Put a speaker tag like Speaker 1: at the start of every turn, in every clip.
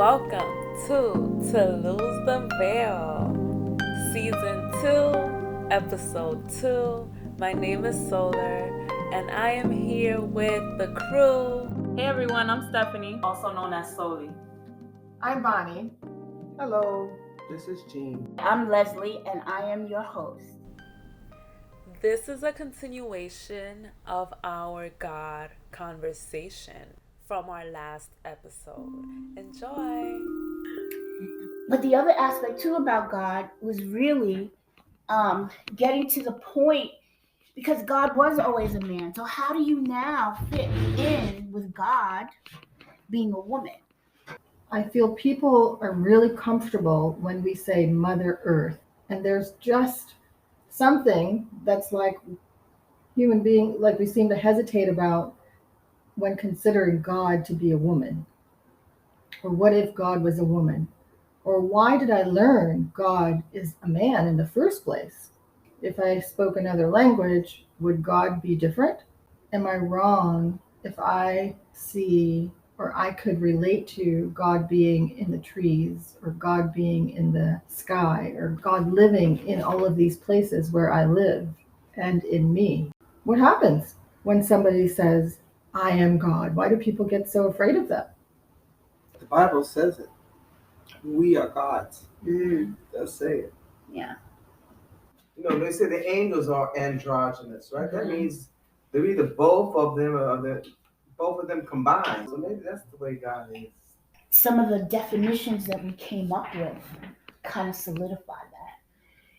Speaker 1: Welcome to Lose the Veil, Season 2, Episode 2. My name is Solar, and I am here with the crew.
Speaker 2: Hey everyone, I'm Stephanie, also known as Soli.
Speaker 3: I'm Bonnie.
Speaker 4: Hello, this is Gene.
Speaker 5: I'm Leslie, and I am your host.
Speaker 1: This is a continuation of our God conversation from our last episode. Enjoy.
Speaker 5: But the other aspect too about God was really getting to the point, because God was always a man. So how do you now fit in with God being a woman?
Speaker 3: I feel people are really comfortable when we say Mother Earth, and there's just something that's like human being, like we seem to hesitate about when considering God to be a woman. Or what if God was a woman? Or why did I learn God is a man in the first place? If I spoke another language, would God be different? Am I wrong if I see or I could relate to God being in the trees, or God being in the sky, or God living in all of these places where I live and in me? What happens when somebody says, I am God? Why do people get so afraid of that?
Speaker 4: The Bible says it. We are gods. Let's say it.
Speaker 5: Yeah.
Speaker 4: You know, they say the angels are androgynous, right? That means they're either both of them or both of them combined. So maybe that's the way God is.
Speaker 5: Some of the definitions that we came up with kind of solidify that.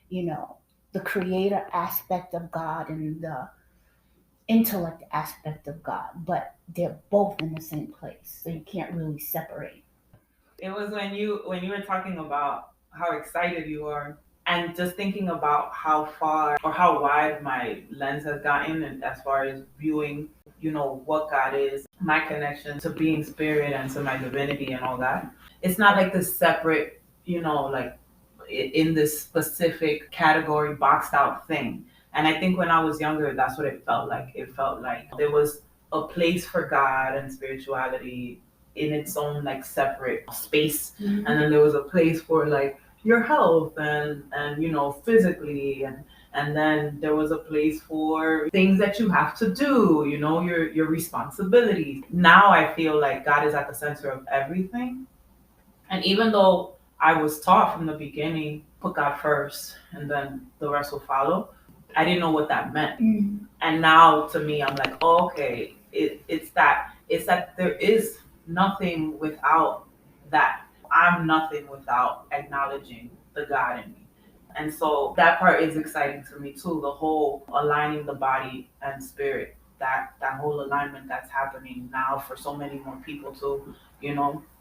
Speaker 5: You know, the creator aspect of God and the intellect aspect of God, but they're both in the same place, so you can't really separate.
Speaker 2: It was when you were talking about how excited you are, and just thinking about how far or how wide my lens has gotten, and as far as viewing, what God is, my connection to being spirit and to my divinity and all that. It's not like this separate, like in this specific category boxed out thing. And I think when I was younger, that's what it felt like. It felt like there was a place for God and spirituality in its own like separate space. And then there was a place for like your health and physically, and then there was a place for things that you have to do, your responsibilities. Now I feel like God is at the center of everything. And even though I was taught from the beginning, put God first and then the rest will follow, I didn't know what that meant. And now to me, I'm like, oh, okay, it's that there is nothing without that. I'm nothing without acknowledging the God in me. And so that part is exciting to me too, the whole aligning the body and spirit, that whole alignment that's happening now for so many more people too,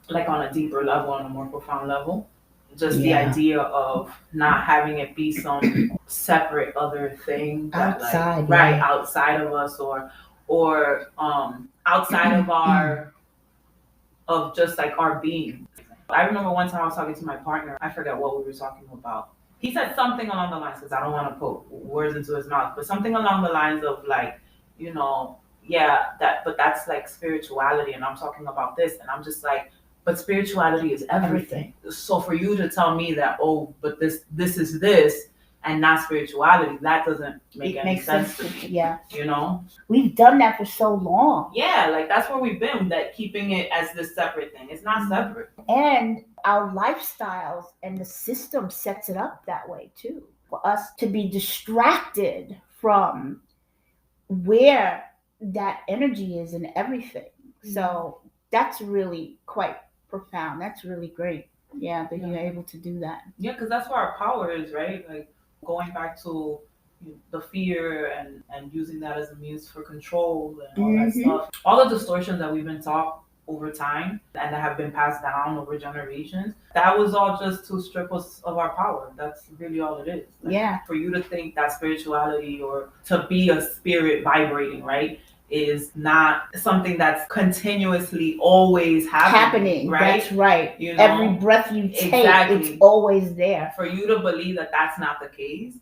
Speaker 2: like on a deeper level, on a more profound level. Just the idea of not having it be some separate other thing that outside of us, or outside of just like our being. I remember one time I was talking to my partner. I forget what we were talking about. He said something along the lines, because I don't want to put words into his mouth, but something along the lines of like, but that's like spirituality, and I'm talking about this, and I'm just like, but spirituality is everything. So for you to tell me that, oh, but this is this and not spirituality, that doesn't make any sense to me.
Speaker 5: Yeah.
Speaker 2: We've
Speaker 5: done that for so long.
Speaker 2: Yeah, like that's where we've been, that keeping it as this separate thing. It's not separate.
Speaker 5: And our lifestyles and the system sets it up that way too. For us to be distracted from where that energy is in everything. So that's really quite profound. That's really great. Yeah, that you're able to do that.
Speaker 2: Yeah, because that's where our power is, right? Like going back to the fear and using that as a means for control and all that stuff. All the distortions that we've been taught over time and that have been passed down over generations, that was all just to strip us of our power. That's really all it is. Like, for you to think that spirituality or to be a spirit vibrating, right, is not something that's continuously always happening, right?
Speaker 5: That's right. Every breath you take, it's always there.
Speaker 2: For you to believe that that's not the case,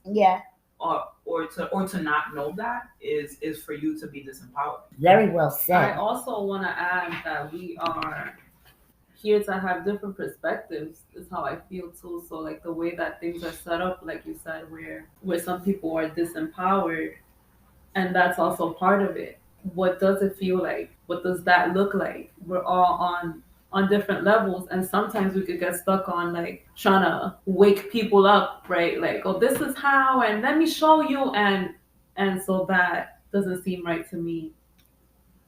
Speaker 2: or to not know that is for you to be disempowered.
Speaker 5: Very well said.
Speaker 6: I also want to add that we are
Speaker 1: here to have different perspectives is how I feel too. So like the way that things are set up, like you said, where some people are disempowered, and that's also part of it. What does it feel like? What does that look like? We're all on different levels, and sometimes we could get stuck on like trying to wake people up, right? Like, oh, this is how, and let me show you, and so that doesn't seem right to me.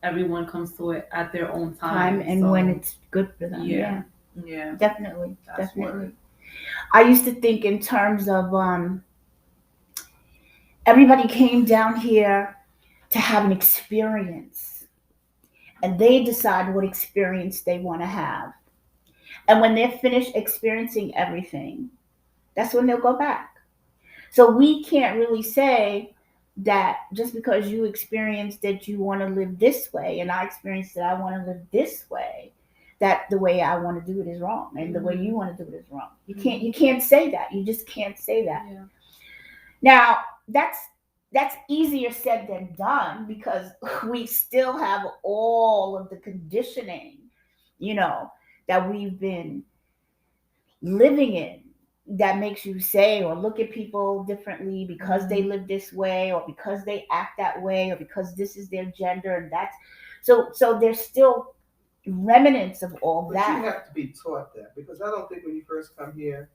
Speaker 1: Everyone comes to it at their own time,
Speaker 5: And
Speaker 1: so,
Speaker 5: when it's good for them.
Speaker 1: yeah.
Speaker 2: Yeah.
Speaker 5: Definitely.
Speaker 2: That's
Speaker 5: Definitely. I used to think in terms of everybody came down here to have an experience, and they decide what experience they want to have. And when they're finished experiencing everything, that's when they'll go back. So we can't really say that just because you experienced that you want to live this way, and I experienced that I want to live this way, that the way I want to do it is wrong, and the way you want to do it is wrong. You can't say that. You just can't say that.
Speaker 1: Yeah.
Speaker 5: Now that's easier said than done, because we still have all of the conditioning, that we've been living in, that makes you say or look at people differently because they live this way, or because they act that way, or because this is their gender, and that's so there's still remnants of all
Speaker 4: But
Speaker 5: that.
Speaker 4: you have to be taught that, because I don't think when you first come here,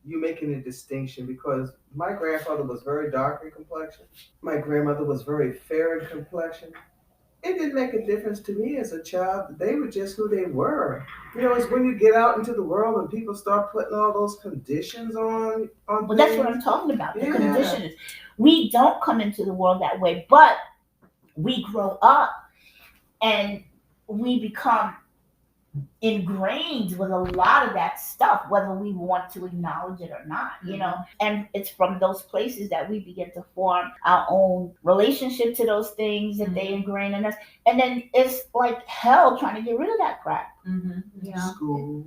Speaker 4: you're making a distinction, because my grandfather was very dark in complexion. My grandmother was very fair in complexion. It didn't make a difference to me as a child. They were just who they were. It's when you get out into the world and people start putting all those conditions on
Speaker 5: Well,
Speaker 4: things.
Speaker 5: that's what I'm talking about. The
Speaker 4: Yeah.
Speaker 5: conditions. We don't come into the world that way, but we grow up and we become ingrained with a lot of that stuff, whether we want to acknowledge it or not, and it's from those places that we begin to form our own relationship to those things that they ingrain in us, and then it's like hell trying to get rid of that crap.
Speaker 4: School.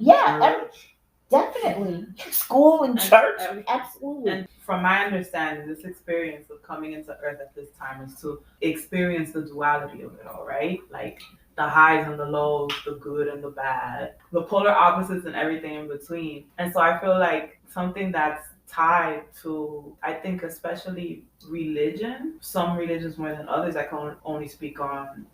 Speaker 5: Church. Definitely school and church. Absolutely.
Speaker 2: And from my understanding, this experience of coming into Earth at this time is to experience the duality of it all, right? Like the highs and the lows, the good and the bad, the polar opposites and everything in between. And so I feel like something that's tied to, I think, especially religion, some religions more than others. I can only speak on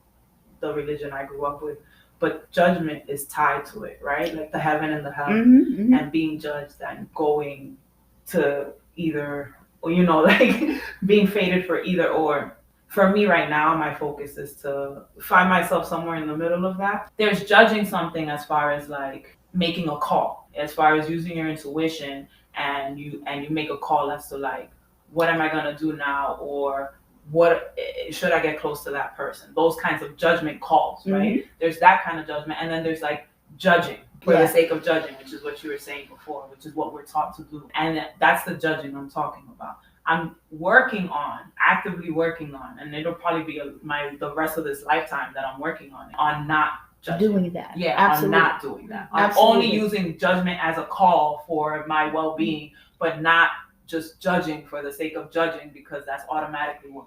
Speaker 2: the religion I grew up with, but judgment is tied to it, right? Like the heaven and the hell, and being judged and going to either, or like being fated for either or. For me right now, my focus is to find myself somewhere in the middle of that. There's judging something as far as like making a call, as far as using your intuition, and you make a call as to like, what am I gonna do now, or what should I get close to that person? Those kinds of judgment calls, right? There's that kind of judgment, and then there's like judging for the sake of judging, which is what you were saying before, which is what we're taught to do, and that's the judging I'm talking about. I'm actively working on, and it'll probably be the rest of this lifetime that I'm working on not judging.
Speaker 5: Doing that.
Speaker 2: Yeah,
Speaker 5: absolutely.
Speaker 2: I'm not doing that. I'm
Speaker 5: Absolutely.
Speaker 2: only using judgment as a call for my well-being, but not just judging for the sake of judging, because that's automatically what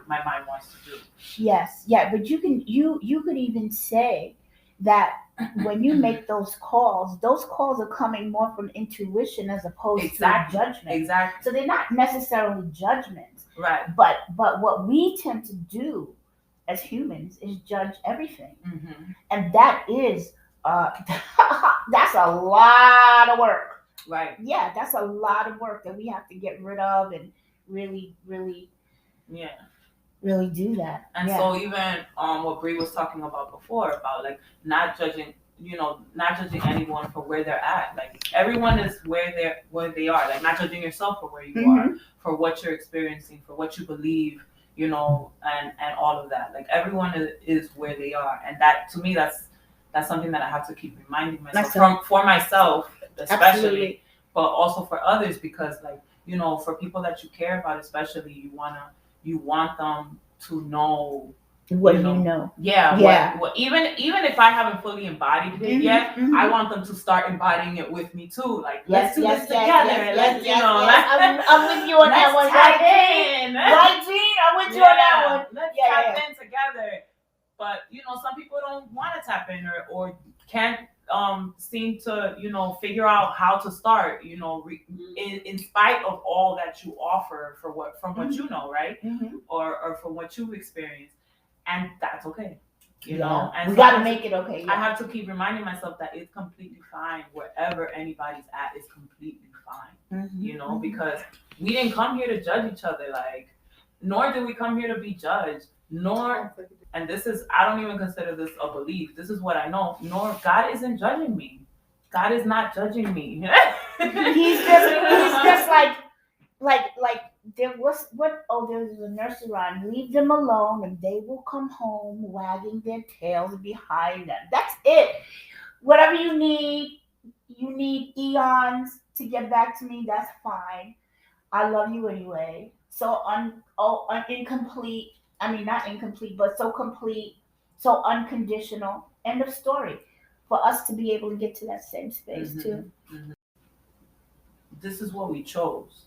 Speaker 2: my mind wants to do.
Speaker 5: Yes, yeah, but you could even say that when you make those calls are coming more from intuition as opposed to judgment.
Speaker 2: Exactly.
Speaker 5: So they're not necessarily judgments.
Speaker 2: Right.
Speaker 5: But what we tend to do as humans is judge everything. And that is that's a lot of work.
Speaker 2: Right.
Speaker 5: Yeah, that's a lot of work that we have to get rid of and really, really really do that.
Speaker 2: And so even what Bree was talking about before, about like not judging anyone for where they're at. Like everyone is where they are. Like not judging yourself for where you are, for what you're experiencing, for what you believe, and all of that. Like everyone is where they are, and that to me that's something that I have to keep reminding myself for myself, especially. Absolutely. But also for others, because like for people that you care about, especially you want them to know
Speaker 5: what you know.
Speaker 2: Yeah. What even if I haven't fully embodied it yet, I want them to start embodying it with me too. Like let's do this together. I'm with
Speaker 5: you on that one.
Speaker 2: Tap in.
Speaker 5: Right, Jean? I'm with you on that one.
Speaker 2: Let's tap in together. But some people don't want to tap in or can't seem to, figure out how to start, in spite of all that you offer from what you know, right?
Speaker 5: Mm-hmm.
Speaker 2: Or from what you've experienced. And that's okay. And
Speaker 5: we
Speaker 2: so
Speaker 5: gotta make it okay.
Speaker 2: I have to keep reminding myself that it's completely fine wherever anybody's at is completely fine.
Speaker 5: Mm-hmm.
Speaker 2: Because we didn't come here to judge each other, nor did we come here to be judged, and this is, I don't even consider this a belief. This is what I know. Nor God isn't judging me. God is not judging me.
Speaker 5: he's just like there was there's a nursery rhyme. Leave them alone and they will come home wagging their tails behind them. That's it. Whatever you need eons to get back to me, that's fine. I love you anyway. So incomplete. I mean, not incomplete, but so complete, so unconditional. End of story. For us to be able to get to that same space too.
Speaker 2: Mm-hmm. This is what we chose.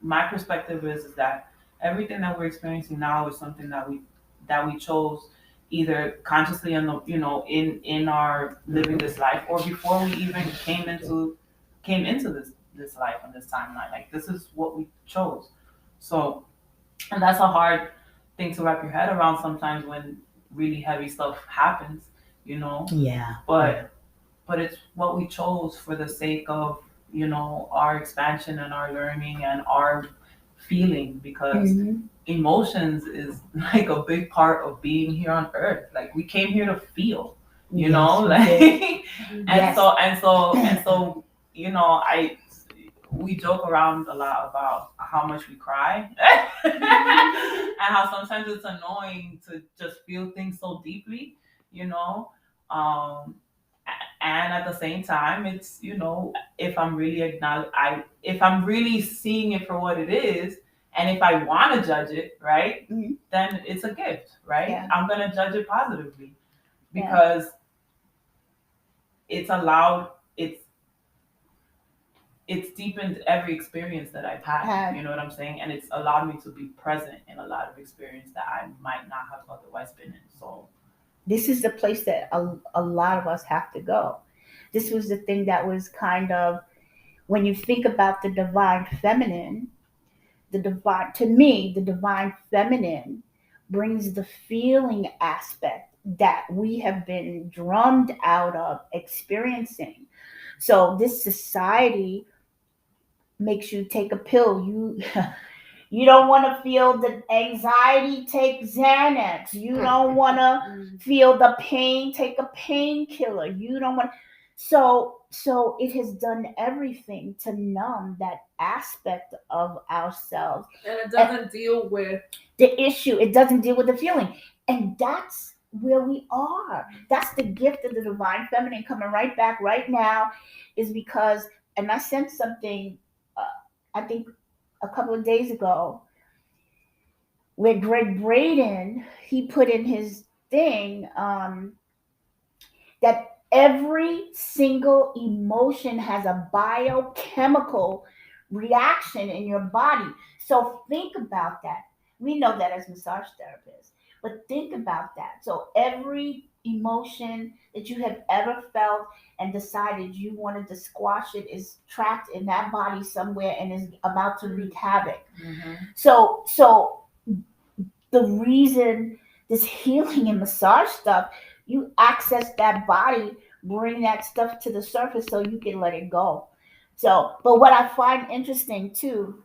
Speaker 2: My perspective is that everything that we're experiencing now is something that we chose, either consciously in our living this life, or before we even came into this life and this timeline. Like, this is what we chose. So, and that's a hard thing to wrap your head around sometimes when really heavy stuff happens,
Speaker 5: Yeah.
Speaker 2: But it's what we chose for the sake of, our expansion and our learning and our feeling, because emotions is like a big part of being here on earth. Like, we came here to feel, and so we joke around a lot about how much we cry and how sometimes it's annoying to just feel things so deeply, and at the same time, it's, if I'm really if I'm really seeing it for what it is, and if I want to judge it, right, then it's a gift, right?
Speaker 5: Yeah.
Speaker 2: I'm gonna judge it positively, because it's allowed, it's deepened every experience that I've had. You know what I'm saying? And it's allowed me to be present in a lot of experience that I might not have otherwise been in. So
Speaker 5: this is the place that a lot of us have to go. This was the thing that was kind of, when you think about the divine feminine, the divine feminine brings the feeling aspect that we have been drummed out of experiencing. So this society makes you take a pill. You don't want to feel the anxiety, take Xanax. You don't want to feel the pain, take a painkiller. You don't want. So it has done everything to numb that aspect of ourselves.
Speaker 1: And it doesn't deal with
Speaker 5: the issue. It doesn't deal with the feeling. And that's where we are. That's the gift of the divine feminine coming right back right now, is because, and I sent something, I think a couple of days ago, where Greg Braden, he put in his thing that every single emotion has a biochemical reaction in your body. So think about that. We know that as massage therapists, but think about that. So every emotion that you have ever felt and decided you wanted to squash it is trapped in that body somewhere and is about to wreak havoc. So the reason this healing and massage stuff, you access that body, bring that stuff to the surface so you can let it go. So, but what I find interesting too,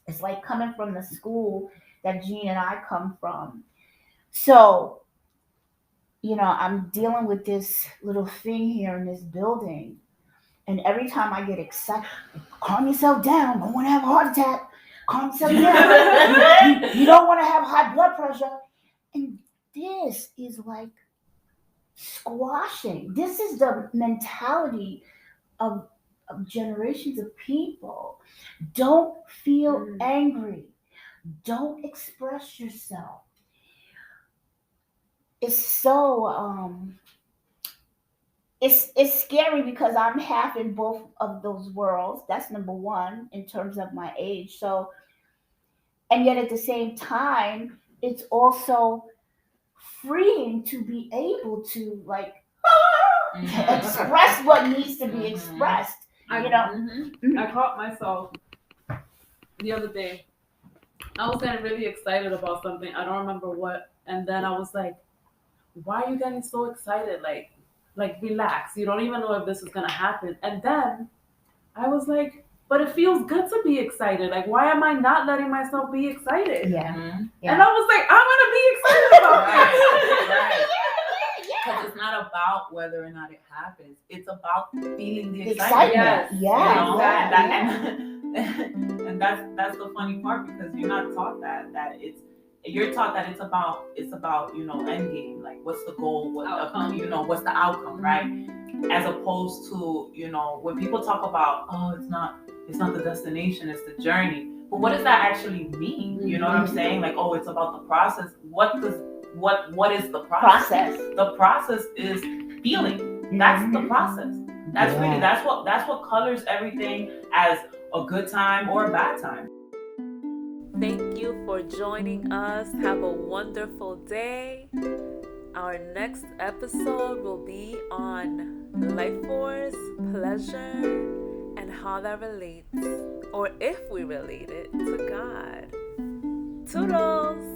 Speaker 5: is like coming from the school that Jean and I come from. So, I'm dealing with this little thing here in this building. And every time I get excited, calm yourself down. Don't want to have a heart attack. Calm yourself down. You don't want to have high blood pressure. And this is like squashing. This is the mentality of generations of people. Don't feel angry. Don't express yourself. It's so it's scary because I'm half in both of those worlds. That's number one in terms of my age. So, and yet at the same time, it's also freeing to be able to express what needs to be expressed. You know,
Speaker 1: I caught myself the other day. I was getting really excited about something. I don't remember what. And then I was like, why are you getting so excited? Like relax. You don't even know if this is going to happen. And then I was like, but it feels good to be excited. Like, why am I not letting myself be excited?
Speaker 5: yeah.
Speaker 1: And I was like, I'm going to be excited about
Speaker 2: Right.
Speaker 1: that.
Speaker 2: Because it's not about whether or not it happens. It's about feeling the
Speaker 5: Excitement.
Speaker 2: excitement.
Speaker 5: Yeah.
Speaker 2: You know?
Speaker 1: exactly.
Speaker 2: And that's the funny part, because you're not taught that you're taught that it's about end game, like what's the goal, what's the outcome, right? As opposed to when people talk about, oh, it's not the destination, it's the journey. But what does that actually mean? You know what I'm saying? Like, oh, it's about the process. What is the process? The process is feeling. That's the process. That's really that's what colors everything as a good time or a bad time.
Speaker 1: Thank you for joining us. Have a wonderful day. Our next episode will be on life force, pleasure, and how that relates, or if we relate it to God. Toodles!